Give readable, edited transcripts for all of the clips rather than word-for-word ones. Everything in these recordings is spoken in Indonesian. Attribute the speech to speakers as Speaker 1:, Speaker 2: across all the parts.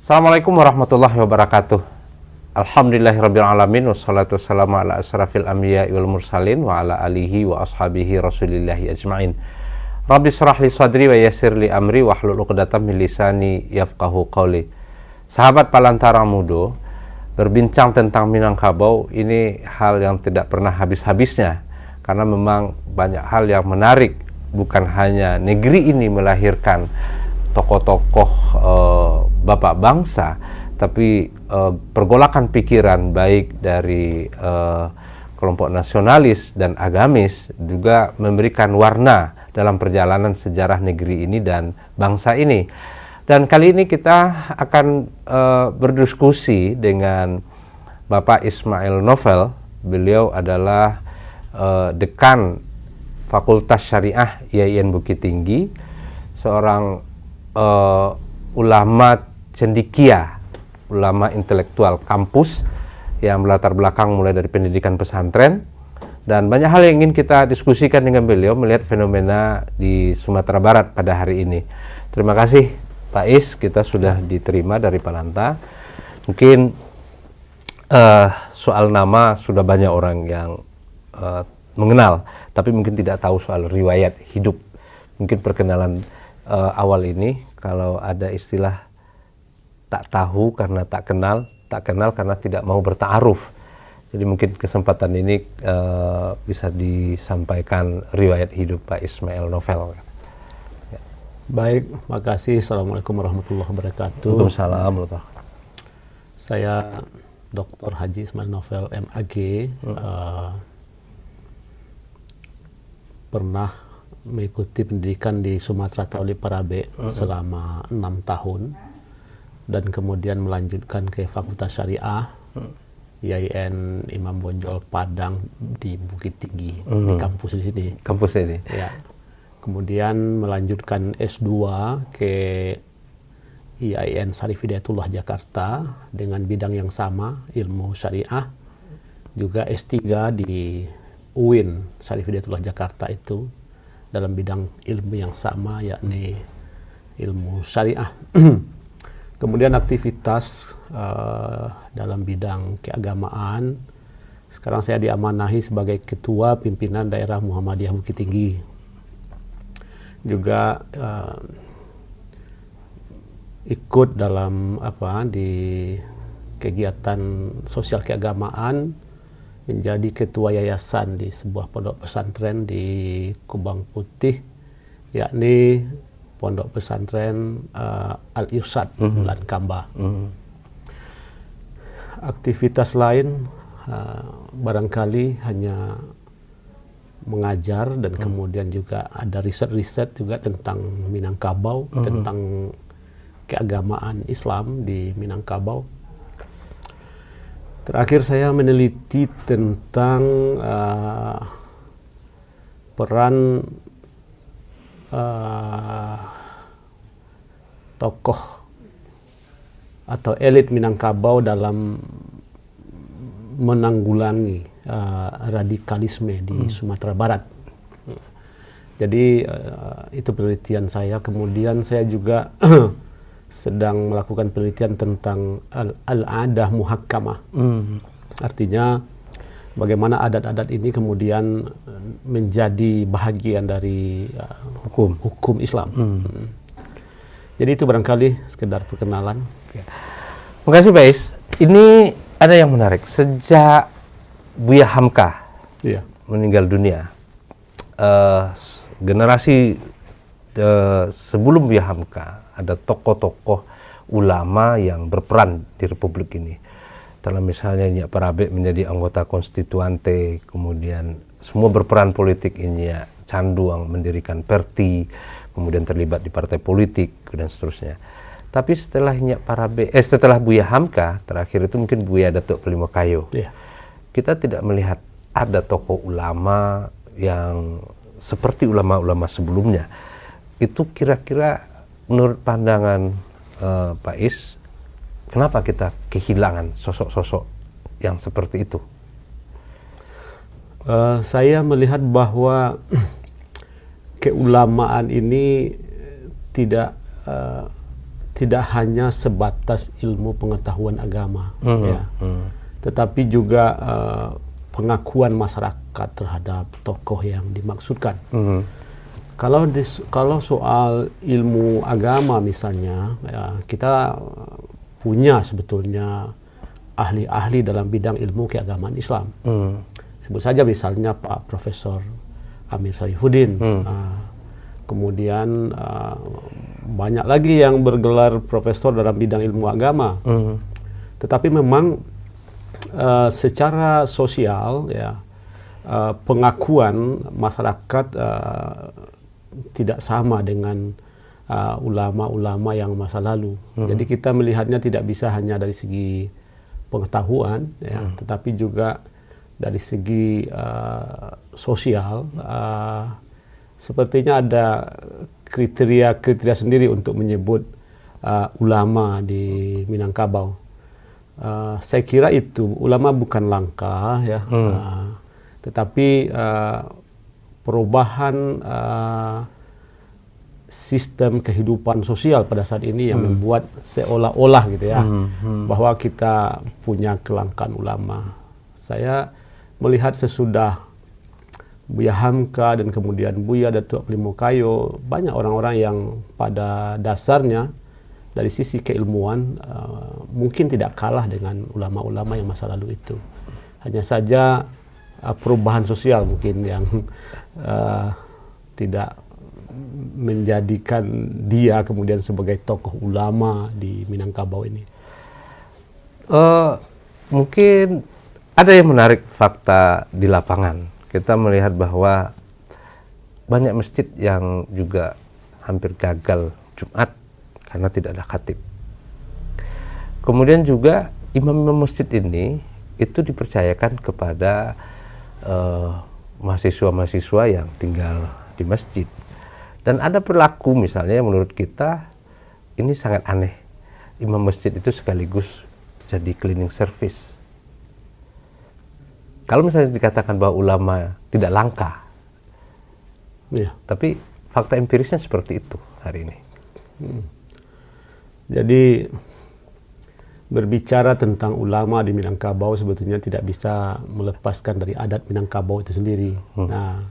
Speaker 1: Assalamualaikum warahmatullahi wabarakatuh. Alhamdulillahirabbil alamin wassalatu wassalamu ala asrafil anbiya'i wal mursalin wa ala alihi wa ashabihi rasulillahi ajmain. Rabbi shrah li sadri wa yassir li amri wahlul 'uqdatam min lisani yafqahu qawli. Sahabat Palantara Mudo, berbincang tentang Minangkabau ini hal yang tidak pernah habis-habisnya, karena memang banyak hal yang menarik. Bukan hanya negeri ini melahirkan tokoh-tokoh bapak bangsa, tapi pergolakan pikiran baik dari kelompok nasionalis dan agamis juga memberikan warna dalam perjalanan sejarah negeri ini dan bangsa ini. Dan kali ini kita akan berdiskusi dengan Bapak Ismail Novel. Beliau adalah dekan Fakultas Syariah IAIN Bukit Tinggi, seorang ulama cendekia, ulama intelektual kampus yang berlatar belakang mulai dari pendidikan pesantren, dan banyak hal yang ingin kita diskusikan dengan beliau melihat fenomena di Sumatera Barat pada hari ini. Terima kasih Pak Is, kita sudah diterima dari Palanta. Mungkin soal nama sudah banyak orang yang mengenal, tapi mungkin tidak tahu soal riwayat hidup. Mungkin perkenalan awal ini, kalau ada istilah tak tahu karena tak kenal karena tidak mau berta'aruf. Jadi mungkin kesempatan ini bisa disampaikan riwayat hidup Pak Ismail Novel.
Speaker 2: Ya. Baik, makasih. Assalamualaikum warahmatullahi wabarakatuh.
Speaker 1: Waalaikumsalam.
Speaker 2: Saya Dr. Haji Ismail Novel, MAG. Pernah mengikuti pendidikan di Sumatera Tauli Parabe selama 6 tahun, dan kemudian melanjutkan ke Fakultas Syariah IAIN Imam Bonjol Padang di Bukit Tinggi, di kampus di sini.
Speaker 1: Kampus ini.
Speaker 2: Ya. Kemudian melanjutkan S2 ke IAIN Syarif Hidayatullah Jakarta dengan bidang yang sama, ilmu syariah. Juga S3 di UIN Syarif Hidayatullah Jakarta itu dalam bidang ilmu yang sama, yakni ilmu syariah. Kemudian aktivitas dalam bidang keagamaan. Sekarang saya diamanahi sebagai Ketua Pimpinan Daerah Muhammadiyah Bukit Tinggi. Juga ikut dalam di kegiatan sosial keagamaan, menjadi ketua yayasan di sebuah pondok pesantren di Kubang Putih, yakni Pondok Pesantren Al-Irsyad Bulan Kamba. Aktivitas lain barangkali hanya mengajar, dan kemudian juga ada riset-riset juga tentang Minangkabau, tentang keagamaan Islam di Minangkabau. Terakhir saya meneliti tentang peran tokoh atau elit Minangkabau dalam menanggulangi radikalisme di Sumatera Barat. Jadi itu penelitian saya. Kemudian saya juga sedang melakukan penelitian tentang al-adah muhakkamah. Artinya bagaimana adat-adat ini kemudian menjadi bahagian dari hukum Islam. Jadi itu barangkali sekedar perkenalan.
Speaker 1: Terima kasih Pak Is. Ini ada yang menarik. Sejak Buya Hamka meninggal dunia, generasi sebelum Buya Hamka ada tokoh-tokoh ulama yang berperan di Republik ini. Dalam misalnya Nyak Parabe menjadi anggota konstituante, kemudian semua berperan politik. Nyak Canduang mendirikan Perti, kemudian terlibat di partai politik dan seterusnya. Tapi setelah Nyak Parabe, setelah Buya Hamka, terakhir itu mungkin Buya Datuk Pelimokayo. Kita tidak melihat ada tokoh ulama yang seperti ulama-ulama sebelumnya. Itu kira-kira menurut pandangan Pak Is, kenapa kita kehilangan sosok-sosok yang seperti itu?
Speaker 2: Saya melihat bahwa keulamaan ini tidak tidak hanya sebatas ilmu pengetahuan agama, ya, tetapi juga pengakuan masyarakat terhadap tokoh yang dimaksudkan. Kalau soal ilmu agama misalnya, ya, kita punya sebetulnya ahli-ahli dalam bidang ilmu keagamaan Islam. Sebut saja misalnya Pak Profesor Amir Sarifuddin. Kemudian banyak lagi yang bergelar profesor dalam bidang ilmu agama. Tetapi memang secara sosial, ya, pengakuan masyarakat tidak sama dengan ulama-ulama yang masa lalu. Jadi kita melihatnya tidak bisa hanya dari segi pengetahuan, ya, tetapi juga dari segi sosial. Sepertinya ada kriteria sendiri untuk menyebut ulama di Minangkabau. Saya kira itu ulama bukan langka, ya, tetapi perubahan sistem kehidupan sosial pada saat ini yang membuat seolah-olah gitu ya bahwa kita punya kelangkaan ulama. Saya melihat sesudah Buya Hamka dan kemudian Buya Datuk Primokayo, banyak orang-orang yang pada dasarnya dari sisi keilmuan mungkin tidak kalah dengan ulama-ulama yang masa lalu itu. Hanya saja perubahan sosial mungkin yang tidak menjadikan dia kemudian sebagai tokoh ulama di Minangkabau ini.
Speaker 1: Mungkin ada yang menarik fakta di lapangan. Kita melihat bahwa banyak masjid yang juga hampir gagal Jumat karena tidak ada khatib. Kemudian juga imam-imam masjid ini itu dipercayakan kepada mahasiswa-mahasiswa yang tinggal di masjid. Dan ada perilaku misalnya yang menurut kita ini sangat aneh. Imam masjid itu sekaligus jadi cleaning service. Kalau misalnya dikatakan bahwa ulama tidak langka, ya, tapi fakta empirisnya seperti itu hari ini. Jadi
Speaker 2: berbicara tentang ulama di Minangkabau sebetulnya tidak bisa melepaskan dari adat Minangkabau itu sendiri. Nah,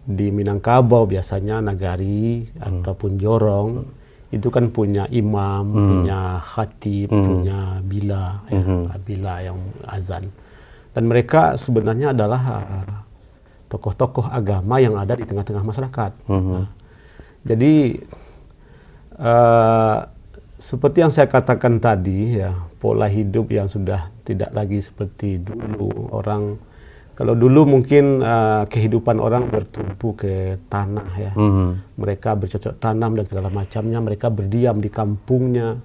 Speaker 2: di Minangkabau biasanya nagari ataupun jorong itu kan punya imam, punya khatib, punya bila, ya, bila yang azan. Dan mereka sebenarnya adalah tokoh-tokoh agama yang ada di tengah-tengah masyarakat. Nah, jadi seperti yang saya katakan tadi, ya, pola hidup yang sudah tidak lagi seperti dulu. Kalau dulu mungkin kehidupan orang bertumpu ke tanah, ya. Mereka bercocok tanam dan segala macamnya, mereka berdiam di kampungnya.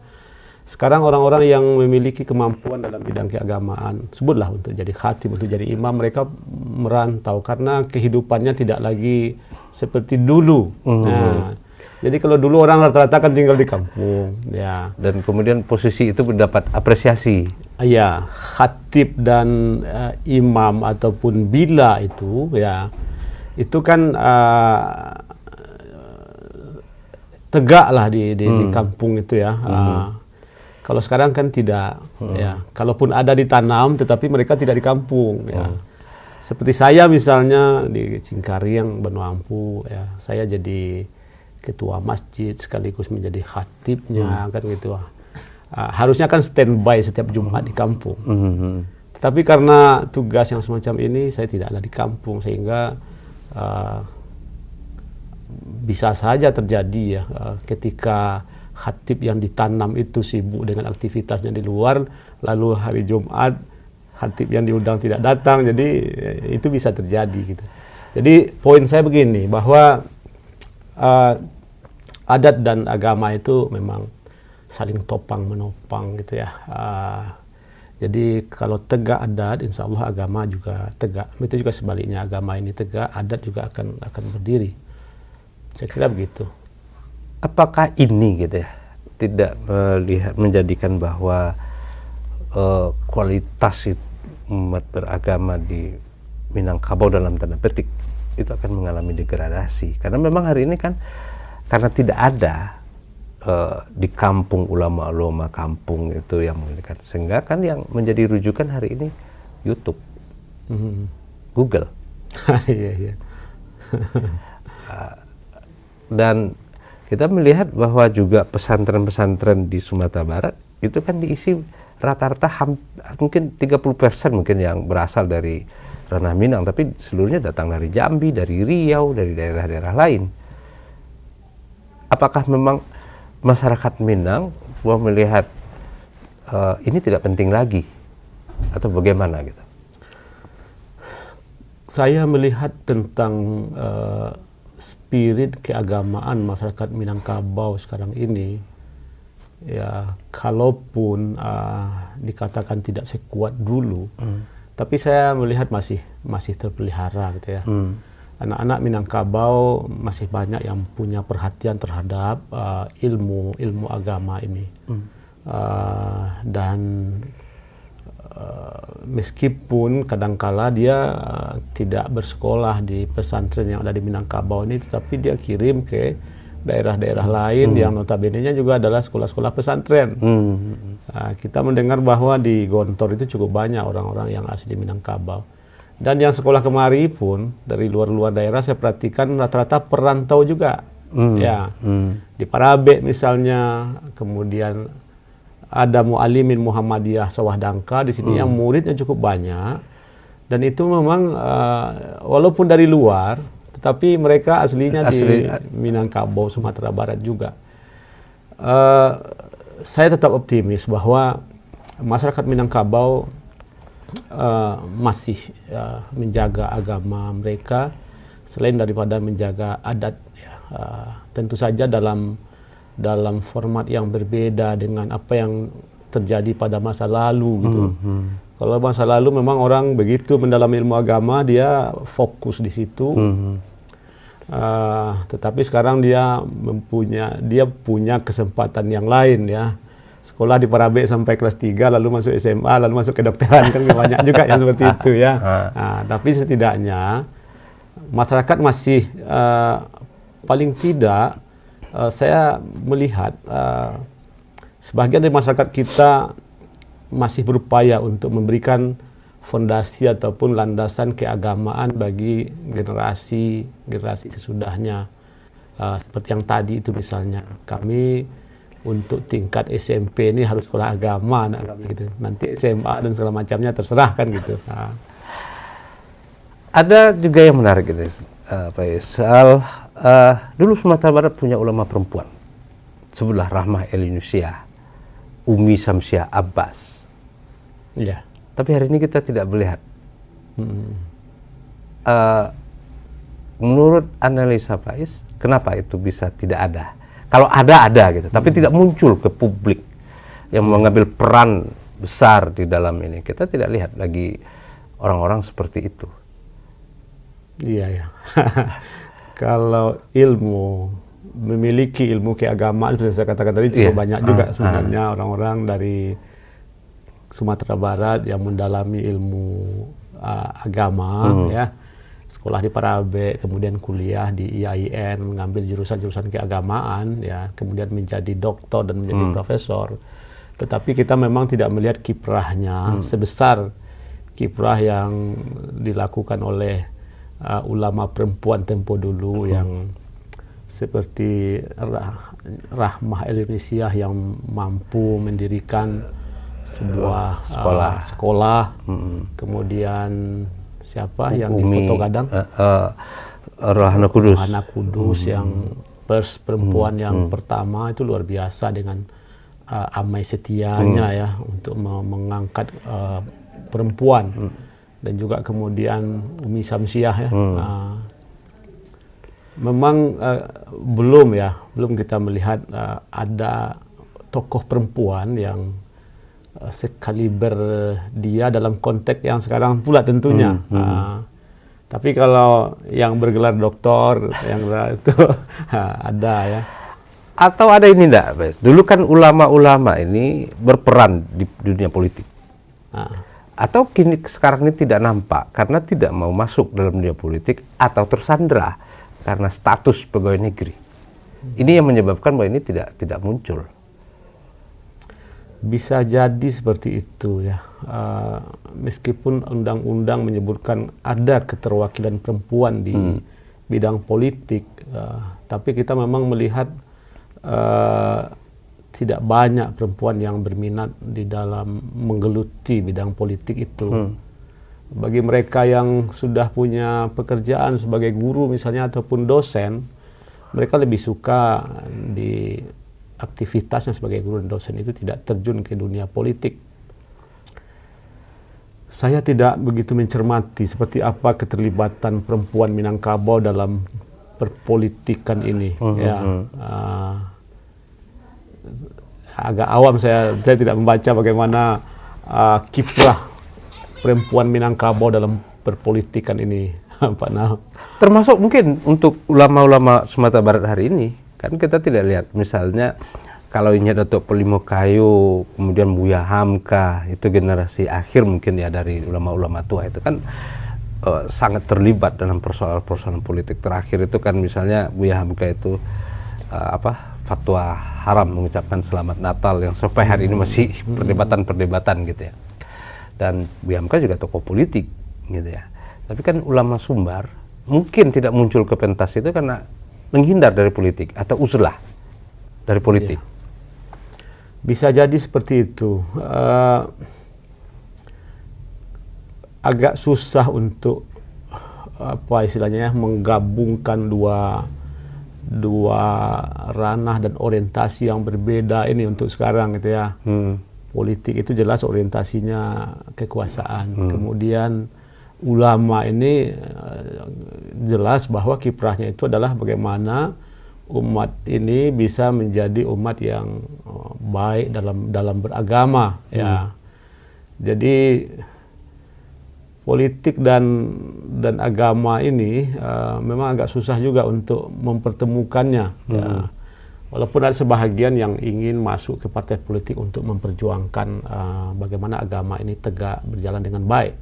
Speaker 2: Sekarang orang-orang yang memiliki kemampuan dalam bidang keagamaan, sebutlah untuk jadi khatib, untuk jadi imam, mereka merantau karena kehidupannya tidak lagi seperti dulu. Nah, jadi kalau dulu orang rata-rata kan tinggal di kampung, ya.
Speaker 1: Dan kemudian posisi itu mendapat apresiasi.
Speaker 2: Ya, khatib dan imam ataupun bila itu, ya, itu kan tegaklah di kampung itu, ya. Kalau sekarang kan tidak, ya. Kalaupun ada ditanam, tetapi mereka tidak di kampung, ya. Seperti saya misalnya di Cingkariang, Benuampu, ya, saya jadi ketua masjid sekaligus menjadi khatibnya, kan gitu. Harusnya kan standby setiap Jumat di kampung. Tetapi karena tugas yang semacam ini saya tidak ada di kampung, sehingga bisa saja terjadi, ya, ketika khatib yang ditanam itu sibuk dengan aktivitasnya di luar, lalu hari Jumat khatib yang diundang tidak datang, jadi itu bisa terjadi gitu. Jadi poin saya begini, bahwa adat dan agama itu memang saling topang menopang gitu, ya. Jadi kalau tegak adat, insya Allah agama juga tegak. Itu juga sebaliknya, agama ini tegak, adat juga akan berdiri. Saya kira begitu.
Speaker 1: Apakah ini gitu ya tidak menjadikan bahwa kualitas umat beragama di Minangkabau dalam tanda petik itu akan mengalami degradasi? Karena memang hari ini kan karena tidak ada di kampung ulama-ulama kampung itu yang menginginkan, sehingga kan yang menjadi rujukan hari ini YouTube, Google.
Speaker 2: Iya, iya.
Speaker 1: Dan kita melihat bahwa juga pesantren-pesantren di Sumatera Barat itu kan diisi rata-rata mungkin 30% mungkin yang berasal dari ranah Minang, tapi seluruhnya datang dari Jambi, dari Riau, dari daerah-daerah lain. Apakah memang masyarakat Minang melihat ini tidak penting lagi, atau bagaimana gitu?
Speaker 2: Saya melihat tentang spirit keagamaan masyarakat Minangkabau sekarang ini, ya kalaupun dikatakan tidak sekuat dulu, tapi saya melihat masih terpelihara gitu ya. Anak-anak Minangkabau masih banyak yang punya perhatian terhadap ilmu agama ini. Dan meskipun kadangkala dia tidak bersekolah di pesantren yang ada di Minangkabau ini, tetapi dia kirim ke daerah-daerah lain yang notabene-nya juga adalah sekolah-sekolah pesantren. Kita mendengar bahwa di Gontor itu cukup banyak orang-orang yang asli Minangkabau. Dan yang sekolah kemari pun dari luar-luar daerah saya perhatikan rata-rata perantau juga. Di Parabe misalnya, kemudian ada Mu'alimin Muhammadiyah Sawah Dangka di sini yang muridnya cukup banyak, dan itu memang walaupun dari luar, tetapi mereka aslinya di Minangkabau, Sumatera Barat juga. Saya tetap optimis bahwa masyarakat Minangkabau masih menjaga agama mereka, selain daripada menjaga adat, tentu saja dalam format yang berbeda dengan apa yang terjadi pada masa lalu gitu. Kalau masa lalu memang orang begitu mendalami ilmu agama, dia fokus di situ. Tetapi sekarang dia punya kesempatan yang lain ya. Sekolah di Parabe sampai kelas 3, lalu masuk SMA, lalu masuk kedokteran, kan banyak juga yang seperti itu ya. Tapi setidaknya masyarakat masih paling tidak saya melihat sebagian dari masyarakat kita masih berupaya untuk memberikan fondasi ataupun landasan keagamaan bagi generasi sesudahnya. Seperti yang tadi itu misalnya, kami untuk tingkat SMP ini harus sekolah agama anak kami gitu. Nanti SMA dan segala macamnya terserah kan gitu.
Speaker 1: Ada juga yang menarik gitu, soal dulu Sumatera Barat punya ulama perempuan, sebelah Rahmah El Yunusiah, Umi Samsiah Abbas.
Speaker 2: Iya.
Speaker 1: Tapi hari ini kita tidak melihat. Menurut analisa Faiz, kenapa itu bisa tidak ada? Kalau ada gitu, tapi tidak muncul ke publik yang mengambil peran besar di dalam ini. Kita tidak lihat lagi orang-orang seperti itu.
Speaker 2: Iya ya. Kalau memiliki ilmu keagamaan, seperti saya katakan tadi, cukup banyak juga sebenarnya orang-orang dari Sumatera Barat yang mendalami ilmu agama ya. Sekolah di Parabe, kemudian kuliah di IAIN, mengambil jurusan-jurusan keagamaan, ya, kemudian menjadi doktor dan menjadi profesor. Tetapi kita memang tidak melihat kiprahnya sebesar kiprah yang dilakukan oleh ulama perempuan tempo dulu yang seperti Rahmah El Yunusiah yang mampu mendirikan sebuah sekolah. Kemudian siapa yang di Kota Gadang?
Speaker 1: Rohana Kudus.
Speaker 2: Rohana Kudus yang perempuan yang pertama, itu luar biasa dengan amai setianya ya untuk mengangkat perempuan. Dan juga kemudian Umi Samsiah ya. Memang belum kita melihat ada tokoh perempuan yang sekaliber dia dalam konteks yang sekarang pula tentunya. Tapi kalau yang bergelar doktor yang itu ada ya.
Speaker 1: Atau ada ini enggak, dulu kan ulama-ulama ini berperan di dunia politik. Atau sekarang ini tidak nampak karena tidak mau masuk dalam dunia politik atau tersandra karena status pegawai negeri. Ini yang menyebabkan bahwa ini tidak muncul.
Speaker 2: Bisa jadi seperti itu ya. Meskipun undang-undang menyebutkan ada keterwakilan perempuan di bidang politik, tapi kita memang melihat tidak banyak perempuan yang berminat di dalam menggeluti bidang politik itu. Bagi mereka yang sudah punya pekerjaan sebagai guru misalnya ataupun dosen, mereka lebih suka di aktivitasnya sebagai guru dan dosen itu tidak terjun ke dunia politik. Saya tidak begitu mencermati seperti apa keterlibatan perempuan Minangkabau dalam perpolitikan ini. Agak awam saya tidak membaca bagaimana kiprah perempuan Minangkabau dalam perpolitikan ini, Pak Nal.
Speaker 1: Termasuk mungkin untuk ulama-ulama Sumatera Barat hari ini, kan kita tidak lihat misalnya kalau ini Datuk Pelimo Kayu, kemudian Buya Hamka, itu generasi akhir mungkin ya dari ulama-ulama tua itu kan sangat terlibat dalam persoalan-persoalan politik. Terakhir itu kan misalnya Buya Hamka itu fatwa haram mengucapkan selamat Natal yang sampai hari ini masih perdebatan gitu ya. Dan Buya Hamka juga tokoh politik gitu ya. Tapi kan ulama Sumbar mungkin tidak muncul ke pentas itu karena menghindar dari politik atau uzlah dari politik.
Speaker 2: Ya. Bisa jadi seperti itu. Agak susah untuk menggabungkan dua ranah dan orientasi yang berbeda ini untuk sekarang gitu ya. Politik itu jelas orientasinya kekuasaan. Kemudian ulama ini jelas bahwa kiprahnya itu adalah bagaimana umat ini bisa menjadi umat yang baik dalam beragama ya. Jadi politik dan agama ini memang agak susah juga untuk mempertemukannya ya. Walaupun ada sebahagian yang ingin masuk ke partai politik untuk memperjuangkan bagaimana agama ini tegak berjalan dengan baik.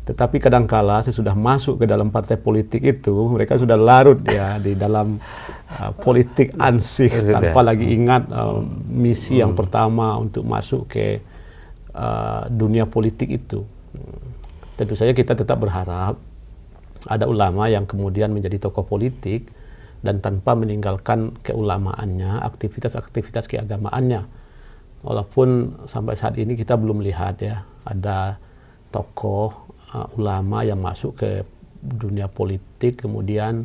Speaker 2: Tetapi kadangkala sesudah masuk ke dalam partai politik itu, mereka sudah larut ya di dalam politik ansih tanpa lagi ingat misi yang pertama untuk masuk ke dunia politik itu. Tentu saja kita tetap berharap ada ulama yang kemudian menjadi tokoh politik dan tanpa meninggalkan keulamaannya, aktivitas-aktivitas keagamaannya. Walaupun sampai saat ini kita belum lihat ya ada tokoh ulama yang masuk ke dunia politik kemudian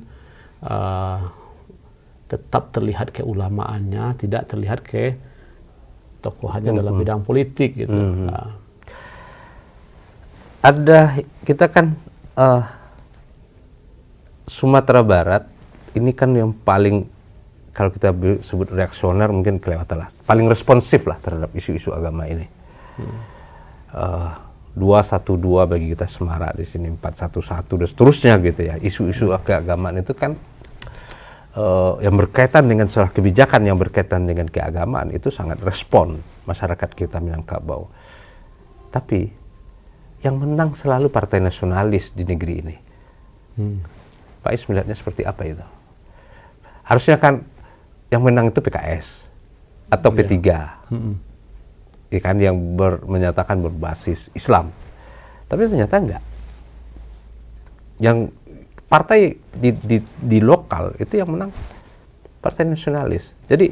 Speaker 2: tetap terlihat keulamaannya, tidak terlihat ke tokohannya dalam bidang politik gitu.
Speaker 1: Ada kita kan Sumatera Barat ini kan yang paling, kalau kita sebut reaksioner mungkin kelewatan lah, paling responsif lah terhadap isu-isu agama ini. 212 bagi kita Semara di sini, 411 dan seterusnya gitu ya. Isu-isu keagamaan itu kan yang berkaitan dengan salah kebijakan yang berkaitan dengan keagamaan itu sangat respon masyarakat kita Minangkabau. Tapi yang menang selalu partai nasionalis di negeri ini. Pak Is melihatnya seperti apa itu? Harusnya kan yang menang itu PKS atau P3. Ya kan, yang menyatakan berbasis Islam. Tapi ternyata enggak. Yang partai di lokal itu yang menang partai nasionalis. Jadi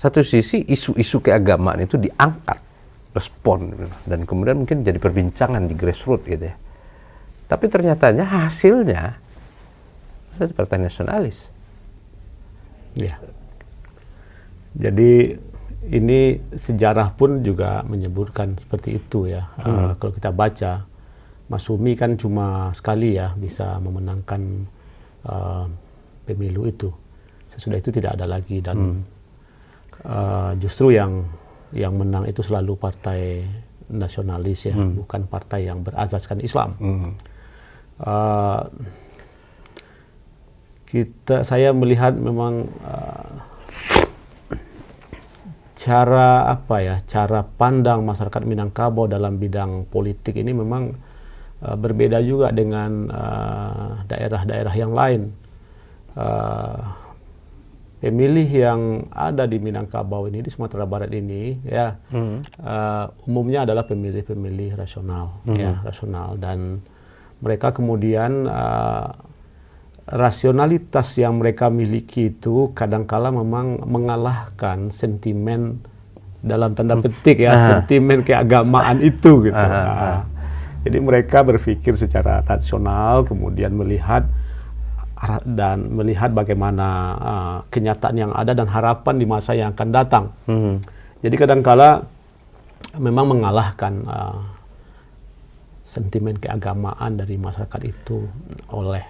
Speaker 1: satu sisi isu-isu keagamaan itu diangkat, respon, dan kemudian mungkin jadi perbincangan di grassroots gitu ya. Tapi ternyatanya hasilnya partai nasionalis.
Speaker 2: Ya. Jadi ini sejarah pun juga menyebutkan seperti itu ya. Kalau kita baca, Masyumi kan cuma sekali ya bisa memenangkan pemilu itu. Sesudah itu tidak ada lagi dan justru yang menang itu selalu partai nasionalis ya, bukan partai yang berasaskan Islam. Saya melihat memang cara pandang masyarakat Minangkabau dalam bidang politik ini memang berbeda juga dengan daerah-daerah yang lain. pemilih yang ada di Minangkabau ini, di Sumatera Barat ini, ya, umumnya adalah pemilih-pemilih rasional, ya, rasional, dan mereka kemudian rasionalitas yang mereka miliki itu kadangkala memang mengalahkan sentimen dalam tanda petik ya, sentimen keagamaan itu gitu. Jadi mereka berpikir secara rasional, kemudian melihat bagaimana kenyataan yang ada dan harapan di masa yang akan datang. Jadi kadangkala memang mengalahkan sentimen keagamaan dari masyarakat itu oleh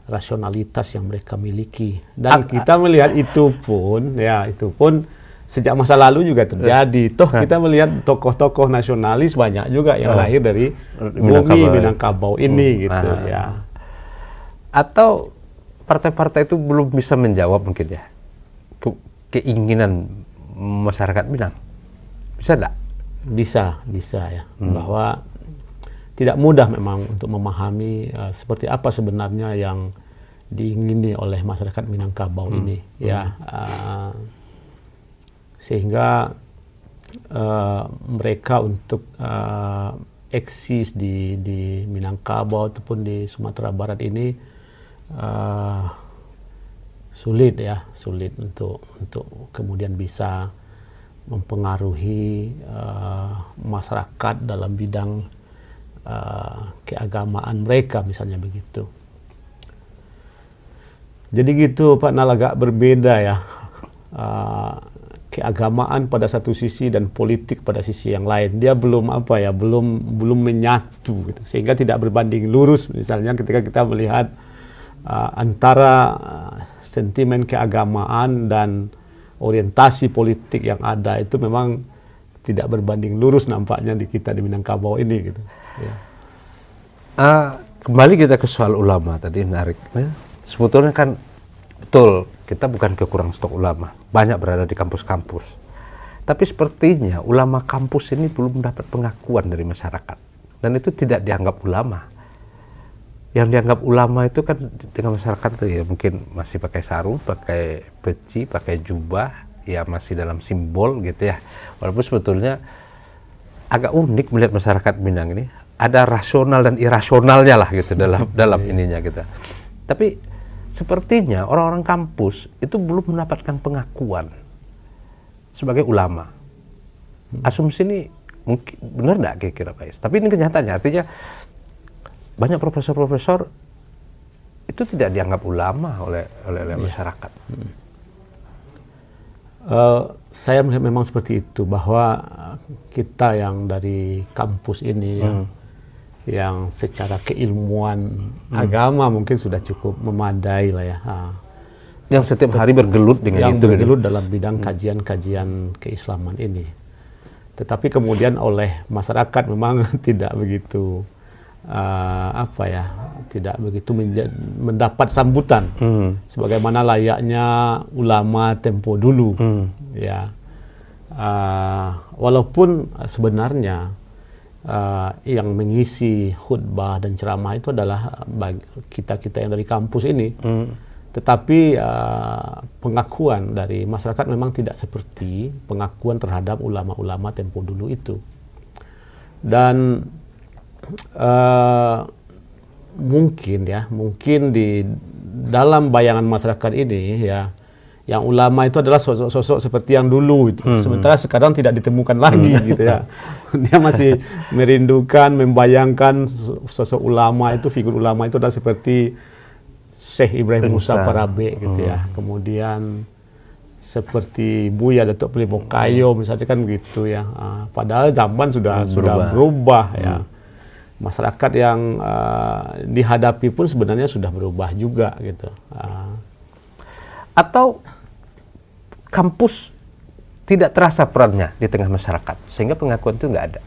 Speaker 2: rasionalitas yang mereka miliki. Dan kita melihat itu pun sejak masa lalu juga terjadi. Toh kita melihat tokoh-tokoh nasionalis banyak juga yang lahir dari bumi Minangkabau ini gitu ya.
Speaker 1: Atau partai-partai itu belum bisa menjawab mungkin ya keinginan masyarakat Minang. Bisa enggak?
Speaker 2: Bisa ya. Bahwa tidak mudah memang untuk memahami seperti apa sebenarnya yang diingini oleh masyarakat Minangkabau ini, ya, sehingga mereka untuk eksis di Minangkabau ataupun di Sumatera Barat ini sulit untuk kemudian bisa mempengaruhi masyarakat dalam bidang keagamaan mereka, misalnya begitu. Jadi gitu Pak Nal, agak berbeda ya, keagamaan pada satu sisi dan politik pada sisi yang lain. Dia belum belum menyatu gitu, sehingga tidak berbanding lurus. Misalnya ketika kita melihat antara sentimen keagamaan dan orientasi politik yang ada, itu memang tidak berbanding lurus nampaknya di kita di Minangkabau ini gitu. Ya.
Speaker 1: Kembali kita ke soal ulama tadi, menarik. Sebetulnya kan betul kita bukan kekurangan stok ulama, banyak berada di kampus-kampus. Tapi sepertinya ulama kampus ini belum mendapat pengakuan dari masyarakat, dan itu tidak dianggap ulama. Yang dianggap ulama itu kan di tengah masyarakat itu ya mungkin masih pakai sarung, pakai peci, pakai jubah, ya masih dalam simbol gitu ya. Walaupun sebetulnya agak unik melihat masyarakat Minang ini, ada rasional dan irasionalnya lah gitu dalam ininya gitu. Tapi sepertinya orang-orang kampus itu belum mendapatkan pengakuan sebagai ulama. Asumsi ini mungkin benar nggak kira-kira Pak Is? Tapi ini kenyataannya, artinya banyak profesor-profesor itu tidak dianggap ulama oleh masyarakat.
Speaker 2: Saya melihat memang seperti itu, bahwa kita yang dari kampus ini yang secara keilmuan agama mungkin sudah cukup memadai lah ya.
Speaker 1: Yang setiap hari bergelut dengan
Speaker 2: yang
Speaker 1: itu.
Speaker 2: Bergelut dalam bidang kajian-kajian keislaman ini. Tetapi kemudian oleh masyarakat memang tidak begitu tidak begitu mendapat sambutan sebagaimana layaknya ulama tempo dulu. Ya. Walaupun sebenarnya yang mengisi khutbah dan ceramah itu adalah kita yang dari kampus ini, tetapi pengakuan dari masyarakat memang tidak seperti pengakuan terhadap ulama-ulama tempo dulu itu. Dan mungkin di dalam bayangan masyarakat ini ya, yang ulama itu adalah sosok-sosok seperti yang dulu itu. Sementara sekarang tidak ditemukan lagi gitu ya. Dia masih merindukan, membayangkan sosok ulama itu, figur ulama itu adalah seperti Syekh Ibrahim Musa Parabe gitu ya. Kemudian seperti Buya Datuk Pelimo Kayo misalnya kan gitu ya. Padahal zaman sudah berubah ya. Masyarakat yang dihadapi pun sebenarnya sudah berubah juga gitu.
Speaker 1: Atau kampus tidak terasa perannya di tengah masyarakat, sehingga pengakuan itu nggak ada.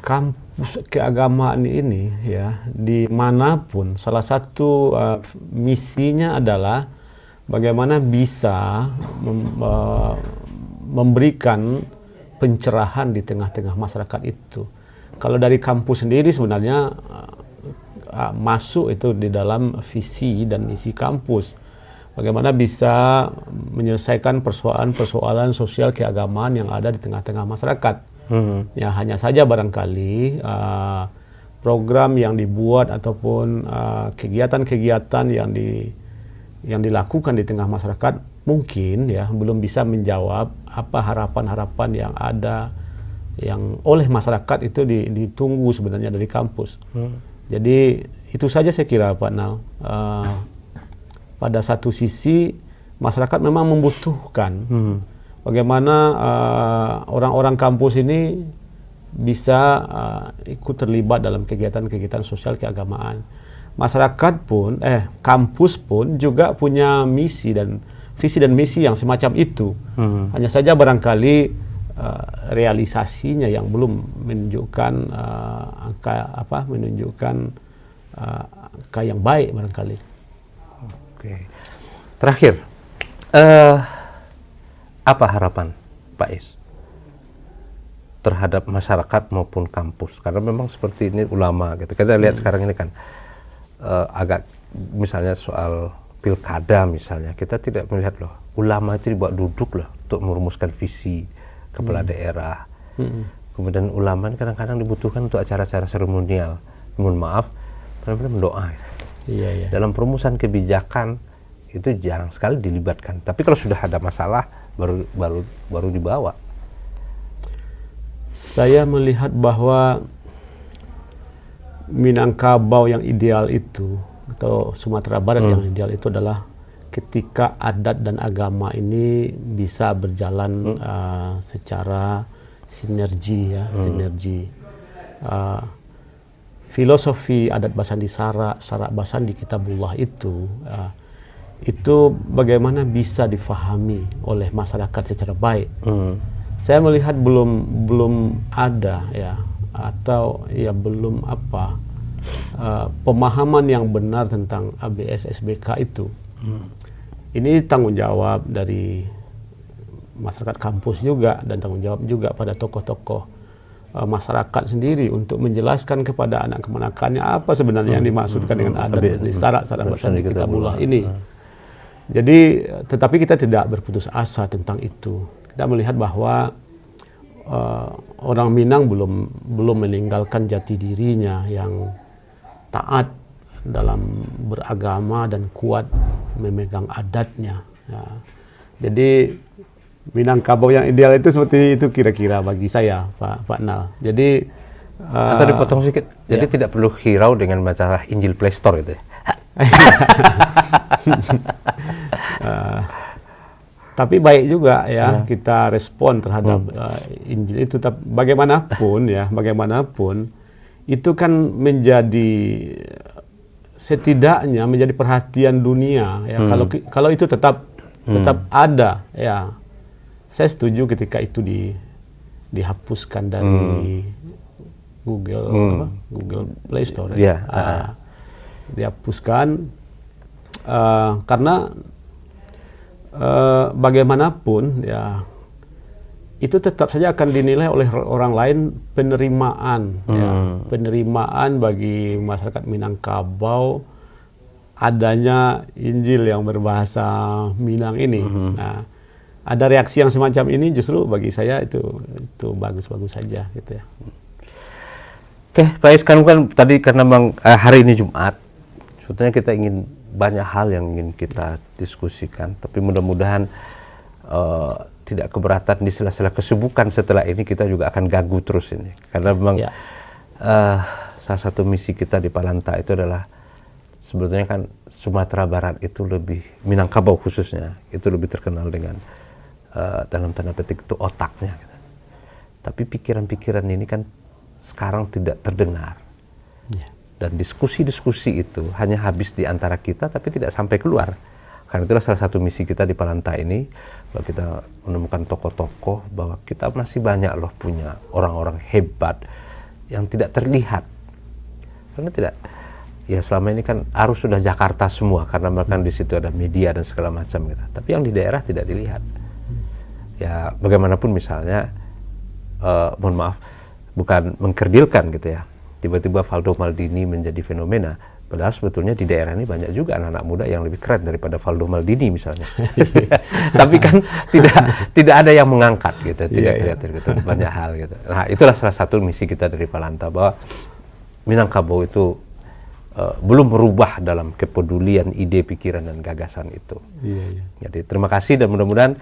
Speaker 2: Kampus keagamaan ini ya, dimanapun salah satu misinya adalah bagaimana bisa memberikan pencerahan di tengah-tengah masyarakat itu. Kalau dari kampus sendiri sebenarnya masuk itu di dalam visi dan misi kampus, bagaimana bisa menyelesaikan persoalan-persoalan sosial keagamaan yang ada di tengah-tengah masyarakat. Ya, hanya saja barangkali program yang dibuat ataupun kegiatan-kegiatan yang dilakukan di tengah masyarakat mungkin ya belum bisa menjawab apa harapan-harapan yang ada, yang oleh masyarakat itu ditunggu sebenarnya dari kampus. Jadi itu saja saya kira Pak Nal. Pada satu sisi masyarakat memang membutuhkan bagaimana orang-orang kampus ini bisa ikut terlibat dalam kegiatan-kegiatan sosial keagamaan. Masyarakat pun, kampus pun juga punya misi dan visi dan misi yang semacam itu. Hanya saja barangkali realisasinya yang belum menunjukkan angka yang baik barangkali.
Speaker 1: Oke. Terakhir, apa harapan Pak Is terhadap masyarakat maupun kampus? Karena memang seperti ini ulama gitu. Kita lihat sekarang ini kan agak misalnya soal pilkada misalnya, kita tidak melihat loh ulama itu dibawa duduk loh untuk merumuskan visi kepala daerah. Kemudian ulama ini kadang-kadang dibutuhkan untuk acara-acara seremonial. Mohon maaf, benar-benar mendoa.
Speaker 2: Iya.
Speaker 1: Dalam perumusan kebijakan itu jarang sekali dilibatkan. Tapi kalau sudah ada masalah baru dibawa.
Speaker 2: Saya melihat bahwa Minangkabau yang ideal itu atau Sumatera Barat yang ideal itu adalah ketika adat dan agama ini bisa berjalan secara sinergi ya, sinergi. Filosofi adat Basandi Sarak Basandi Kitabullah itu bagaimana bisa difahami oleh masyarakat secara baik. Saya melihat belum ada ya, atau ya belum pemahaman yang benar tentang ABS SBK itu. Ini tanggung jawab dari masyarakat kampus juga dan tanggung jawab juga pada tokoh-tokoh masyarakat sendiri untuk menjelaskan kepada anak keponakannya apa sebenarnya yang dimaksudkan dengan adat Sarak Basandi Kitabullah ini. Jadi tetapi kita tidak berputus asa tentang itu. Kita melihat bahwa orang Minang belum meninggalkan jati dirinya yang taat dalam beragama dan kuat memegang adatnya. Ya. Jadi Minangkabau yang ideal itu seperti itu kira-kira bagi saya, Pak Nal. Jadi
Speaker 1: atau dipotong sedikit. Jadi tidak perlu hirau dengan masalah Injil Play Store itu.
Speaker 2: Tapi baik juga ya kita respon terhadap Injil itu. Bagaimanapun itu kan menjadi setidaknya menjadi perhatian dunia ya. Kalau itu tetap ada ya. Saya setuju ketika itu dihapuskan dari Google Play Store. Dihapuskan karena bagaimanapun ya itu tetap saja akan dinilai oleh orang lain penerimaan bagi masyarakat Minangkabau adanya Injil yang berbahasa Minang ini. Nah, ada reaksi yang semacam ini justru bagi saya itu bagus-bagus saja gitu ya.
Speaker 1: Oke, Pak Is, kan tadi karena hari ini Jumat, sebetulnya kita ingin banyak hal yang ingin kita diskusikan, tapi mudah-mudahan tidak keberatan di sela-sela kesibukan setelah ini kita juga akan gagu terus ini, karena memang salah satu misi kita di Palanta itu adalah sebetulnya kan Sumatera Barat itu lebih, Minangkabau khususnya itu lebih terkenal dengan dalam tanda petik itu otaknya gitu. Tapi pikiran-pikiran ini kan sekarang tidak terdengar. Dan diskusi-diskusi itu hanya habis di antara kita tapi tidak sampai keluar. Karena itulah salah satu misi kita di Palanta ini, bahwa kita menemukan tokoh-tokoh, bahwa kita masih banyak loh punya orang-orang hebat yang tidak terlihat. Karena tidak, ya selama ini kan arus sudah Jakarta semua, karena bahkan di situ ada media dan segala macam gitu. Tapi yang di daerah tidak dilihat. Ya bagaimanapun misalnya, mohon maaf, bukan mengkerdilkan gitu ya, tiba-tiba Valdo Maldini menjadi fenomena, Padahal sebetulnya di daerah ini banyak juga anak-anak muda yang lebih keren daripada Valdo Maldini misalnya. Tapi kan tidak ada yang mengangkat gitu, tidak kreatif gitu, banyak hal gitu. Nah, itulah salah satu misi kita dari Palanta, bahwa Minangkabau itu belum merubah dalam kepedulian ide, pikiran dan gagasan itu. Jadi terima kasih, dan mudah-mudahan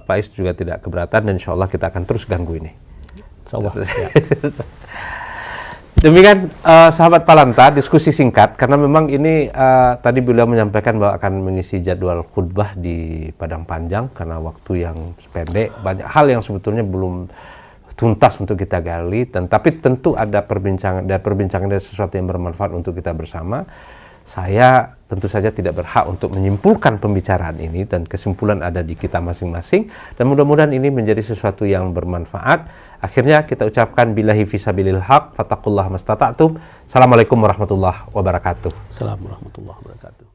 Speaker 1: Pak Is juga tidak keberatan, dan insya Allah kita akan terus ganggu ini.
Speaker 2: Insyaallah.
Speaker 1: Demikian sahabat Palanta, diskusi singkat karena memang ini tadi beliau menyampaikan bahwa akan mengisi jadwal khutbah di Padang Panjang karena waktu yang pendek, banyak hal yang sebetulnya belum tuntas untuk kita gali, tapi tentu ada perbincangan, dan perbincangan dari sesuatu yang bermanfaat untuk kita bersama. Saya tentu saja tidak berhak untuk menyimpulkan pembicaraan ini, dan kesimpulan ada di kita masing-masing, dan mudah-mudahan ini menjadi sesuatu yang bermanfaat. Akhirnya kita ucapkan billahi fisabilil haq, fattaqullaha mastata'tum. Assalamualaikum warahmatullahi wabarakatuh.
Speaker 2: Assalamualaikum warahmatullahi wabarakatuh.